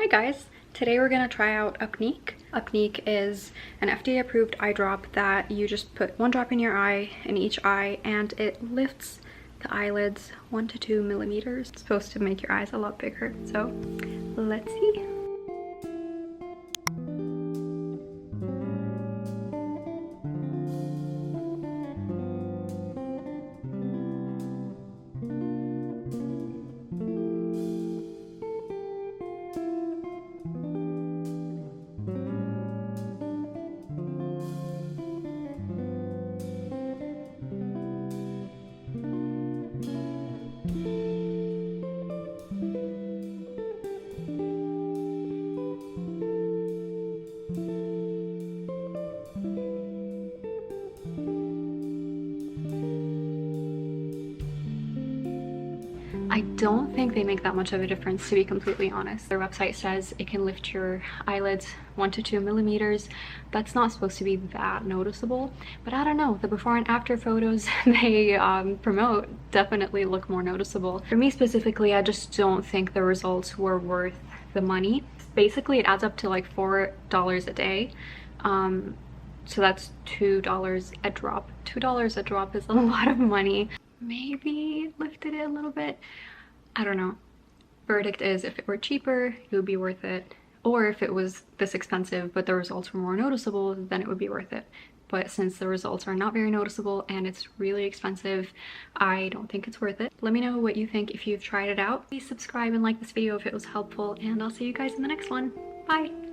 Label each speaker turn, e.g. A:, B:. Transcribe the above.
A: Hi guys! Today we're going to try out Upneeq. Upneeq is an FDA-approved eye drop that you just put one drop in your eye, in each eye, and it lifts the eyelids 1 to 2 millimeters. It's supposed to make your eyes a lot bigger, so let's see. I don't think they make that much of a difference, to be completely honest. Their website says it can lift your eyelids 1 to 2 millimeters. That's not supposed to be that noticeable, but I don't know. The before and after photos they promote definitely look more noticeable. For me specifically, I just don't think the results were worth the money. Basically, it adds up to like $4 a day. So that's $2 a drop. $2 a drop is a lot of money. Maybe lifted it a little bit. I don't know. Verdict is, if it were cheaper, it would be worth it. Or if it was this expensive but the results were more noticeable, then it would be worth it. But since the results are not very noticeable and it's really expensive, I don't think it's worth it. Let me know what you think if you've tried it out. Please subscribe and like this video if it was helpful, and I'll see you guys in the next one. Bye!